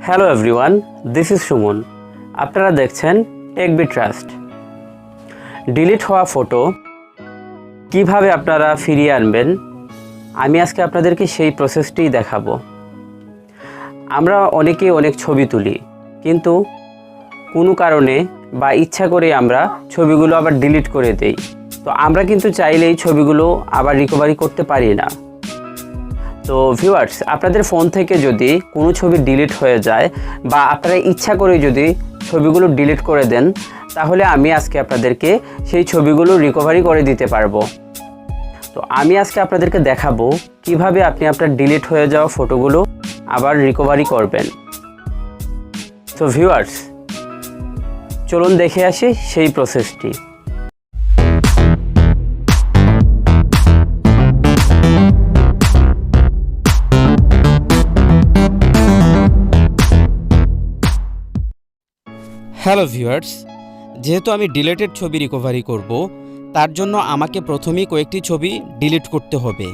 Hello everyone, this is Suman. আপনারা দেখছেন techbetrust। Delete হওয়া ফটো কিভাবে আপনারা ফিরিয়ে আনবেন, আমি আজকে আপনাদেরকে সেই প্রসেসটিই দেখাবো। আমরা অনেকেই অনেক ছবি তুলি, কিন্তু কোনো কারণে বা ইচ্ছা করে আমরা ছবিগুলো আবার ডিলিট করে দেই। তো আমরা কিন্তু চাইলেই ছবিগুলো আবার রিকভারি করতে পারি না। তো ভিউয়ার্স, আপনাদের ফোন থেকে যদি কোনো ছবি ডিলিট হয়ে যায় বা আপনারা ইচ্ছা করে যদি ছবিগুলো ডিলিট করে দেন, তাহলে আমি আজকে আপনাদেরকে সেই ছবিগুলো রিকভারি করে দিতে পারবো। তো আমি আজকে আপনাদেরকে দেখাবো কিভাবে আপনি আপনার ডিলিট হয়ে যাওয়া ফটোগুলো আবার রিকভারি করবেন। তো ভিউয়ার্স, চলুন দেখে আসি সেই প্রসেসটি। হ্যালো ভিউয়ার্স, যেহেতু আমি ডিলিটেড ছবি রিকভারি করব, তার জন্য আমাকে প্রথমেই কয়েকটি ছবি ডিলিট করতে হবে।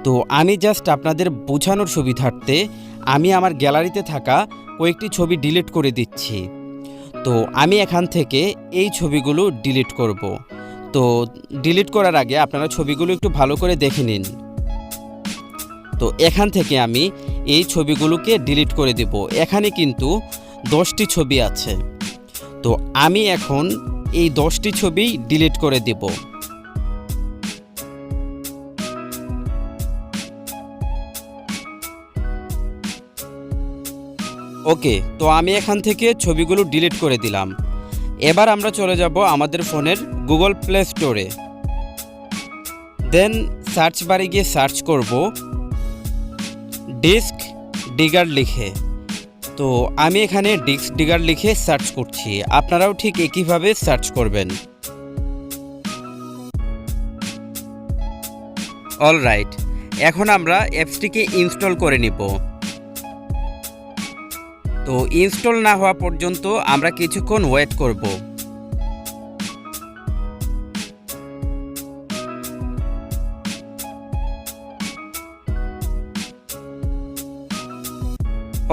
তো আমি জাস্ট আপনাদের বোঝানোর সুবিধার্থে আমি আমার গ্যালারিতে থাকা কয়েকটি ছবি ডিলিট করে দিচ্ছি। তো আমি এখান থেকে এই ছবিগুলো ডিলিট করব। তো ডিলিট করার আগে আপনারা ছবিগুলো একটু ভালো করে দেখে নিন। তো এখান থেকে আমি এই ছবিগুলোকে ডিলিট করে দেব। এখানে কিন্তু 10টি ছবি আছে। তো আমি এখন এই 10টি ছবি ডিলিট করে দেব। ওকে, তো আমি এখান থেকে ছবিগুলো ডিলিট করে দিলাম। এবার আমরা চলে যাব আমাদের ফোনের গুগল প্লে স্টোরে। দেন সার্চ বারে গিয়ে সার্চ করব ডিস্ক ডিগার লিখে। তো আমি এখানে ডিস্ক ডিগার লিখে সার্চ করছি, আপনারাও ঠিক একইভাবে সার্চ করবেন। অলরাইট, এখন আমরা অ্যাপসটিকে ইনস্টল করে নিব। তো ইনস্টল না হওয়া পর্যন্ত আমরা কিছুক্ষণ ওয়েট করব।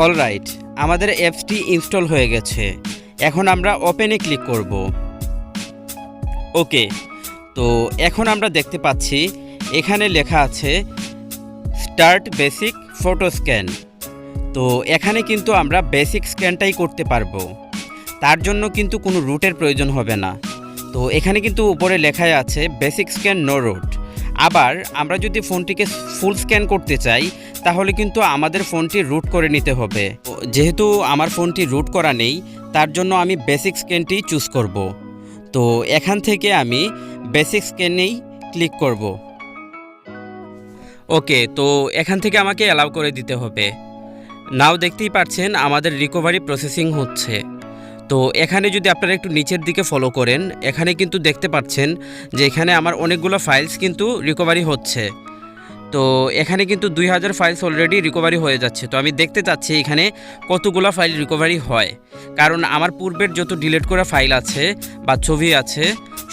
অলরাইট, আমাদের অ্যাপসটি ইনস্টল হয়ে গেছে। এখন আমরা ওপেনে ক্লিক করব। ওকে, তো এখন আমরা দেখতে পাচ্ছি এখানে লেখা আছে স্টার্ট বেসিক ফটো স্ক্যান। তো এখানে কিন্তু আমরা বেসিক স্ক্যানটাই করতে পারবো, তার জন্য কিন্তু কোনো রুটের প্রয়োজন হবে না। তো এখানে কিন্তু উপরে লেখাই আছে বেসিক স্ক্যান নো রুট। আবার আমরা যদি ফোনটিকে ফুল স্ক্যান করতে চাই, তাহলে কিন্তু আমাদের ফোনটি রুট করে নিতে হবে। যেহেতু আমার ফোনটি রুট করা নেই, তার জন্য আমি বেসিক স্ক্যানটি চুজ করব। তো এখান থেকে আমি বেসিক স্ক্যানেই ক্লিক করব। ওকে, তো এখান থেকে আমাকে অ্যালাউ করে দিতে হবে। নাও দেখতেই পাচ্ছেন আমাদের রিকভারি প্রসেসিং হচ্ছে। তো এখানে যদি আপনারা একটু নিচের দিকে ফলো করেন, এখানে কিন্তু দেখতে পাচ্ছেন যে এখানে আমার অনেকগুলো ফাইলস কিন্তু রিকভারি হচ্ছে। তো এখানে কিন্তু 2000 ফাইলস অলরেডি রিকভারি হয়ে যাচ্ছে। তো আমি দেখতে চাচ্ছি এখানে কতগুলো ফাইল রিকভারি হয়, কারণ আমার পূর্বের যত ডিলিট করা ফাইল আছে বা ছবি আছে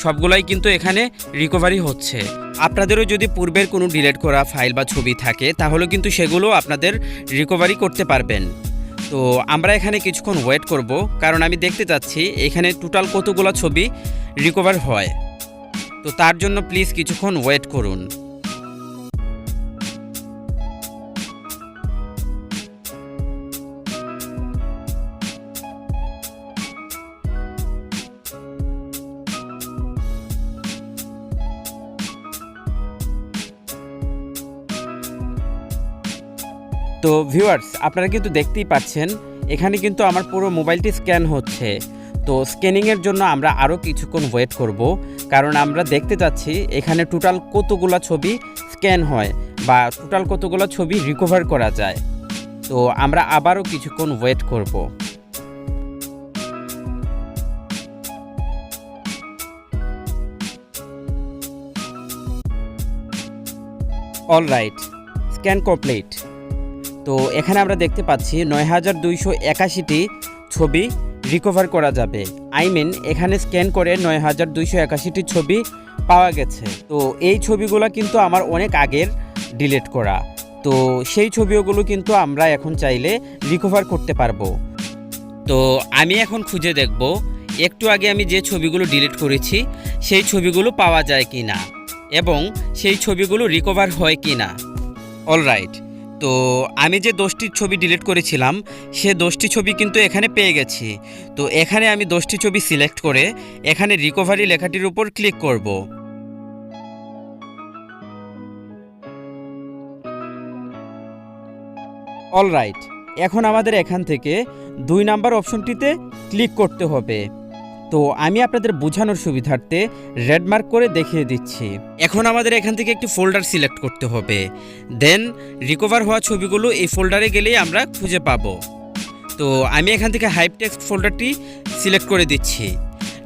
সবগুলাই কিন্তু এখানে রিকভারি হচ্ছে। আপনাদেরও যদি পূর্বের কোনো ডিলিট করা ফাইল বা ছবি থাকে, তাহলে কিন্তু সেগুলো আপনাদের রিকভারি করতে পারবেন। তো আমরা এখানে কিছুক্ষণ ওয়েট করব, কারণ আমি দেখতে চাচ্ছি এখানে টোটাল কতগুলো ছবি রিকভার হয়। তো তার জন্য প্লিজ কিছুক্ষণ ওয়েট করুন। তো ভিউয়ার্স, আপনারা কিন্তু দেখতেই পাচ্ছেন এখানে কিন্তু আমার পুরো মোবাইলটি স্ক্যান হচ্ছে। তো স্ক্যানিংয়ের জন্য আমরা আরও কিছুক্ষণ ওয়েট করব, কারণ আমরা দেখতে চাচ্ছি এখানে টোটাল কতগুলো ছবি স্ক্যান হয় বা টোটাল কতগুলো ছবি রিকভার করা যায়। তো আমরা আবারও কিছুক্ষণ ওয়েট করব। Alright, scan complete. তো এখানে আমরা দেখতে পাচ্ছি 9281টি ছবি রিকভার করা যাবে। এখানে স্ক্যান করে 9281টি ছবি পাওয়া গেছে। তো এই ছবিগুলো কিন্তু আমার অনেক আগের ডিলিট করা। তো সেই ছবিগুলো কিন্তু আমরা এখন চাইলে রিকভার করতে পারবো। তো আমি এখন খুঁজে দেখব একটু আগে আমি যে ছবিগুলো ডিলিট করেছি সেই ছবিগুলো পাওয়া যায় কি না এবং সেই ছবিগুলো রিকভার হয় কি না। অলরাইট, তো আমি যে 10টি ছবি ডিলিট করেছিলাম সে 10টি ছবি কিন্তু এখানে পেয়ে গেছি। তো এখানে আমি 10টি ছবি সিলেক্ট করে এখানে রিকভারি লেখাটির উপর ক্লিক করব। অলরাইট, এখন আমাদের এখান থেকে 2 নাম্বার অপশনটিতে ক্লিক করতে হবে। তো আমি আপনাদের বোঝানোর সুবিধার্থে রেড মার্ক করে দেখিয়ে দিচ্ছি। এখন আমাদের এখান থেকে একটি ফোল্ডার সিলেক্ট করতে হবে, দেন রিকভার হওয়া ছবিগুলো এই ফোল্ডারে গেলেই আমরা খুঁজে পাবো। তো আমি এখান থেকে হাইপ টেক্সট ফোল্ডারটি সিলেক্ট করে দিচ্ছি।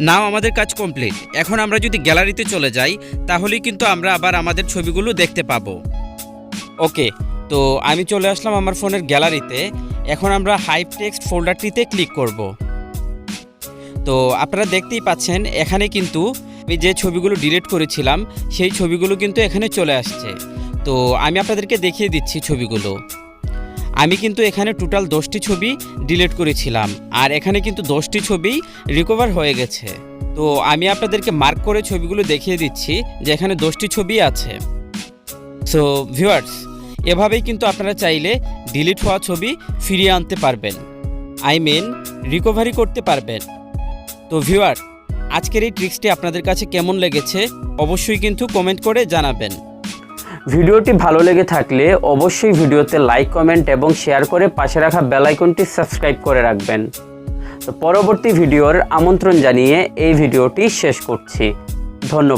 নাও আমাদের কাজ কমপ্লিট। এখন আমরা যদি গ্যালারিতে চলে যাই তাহলেই কিন্তু আমরা আবার আমাদের ছবিগুলো দেখতে পাবো। ওকে, তো আমি চলে আসলাম আমার ফোনের গ্যালারিতে। এখন আমরা হাইপ টেক্সট ফোল্ডারটিতে ক্লিক করব। তো আপনারা দেখতেই পাচ্ছেন এখানে কিন্তু আমি যে ছবিগুলো ডিলিট করেছিলাম সেই ছবিগুলো কিন্তু এখানে চলে আসছে। তো আমি আপনাদেরকে দেখিয়ে দিচ্ছি ছবিগুলো। আমি কিন্তু এখানে টোটাল 10টি ছবি ডিলিট করেছিলাম আর এখানে কিন্তু 10টি ছবি রিকভার হয়ে গেছে। তো আমি আপনাদেরকে মার্ক করে ছবিগুলো দেখিয়ে দিচ্ছি যে এখানে 10টি ছবি আছে। সো ভিউয়ার্স, এভাবেই কিন্তু আপনারা চাইলে ডিলিট হওয়া ছবি ফিরিয়ে আনতে পারবেন, রিকভারি করতে পারবেন। তো ভিউয়ার, আজকের এই ট্রিক্সটি আপনাদের কাছে কেমন লেগেছে অবশ্যই কিন্তু কমেন্ট করে জানাবেন। ভিডিওটি ভালো লেগে থাকলে অবশ্যই ভিডিওতে লাইক, কমেন্ট এবং শেয়ার করে পাশে রাখা বেল আইকনটি সাবস্ক্রাইব করে রাখবেন। তো পরবর্তী ভিডিওর আমন্ত্রণ জানিয়ে এই ভিডিওটি শেষ করছি। ধন্যবাদ।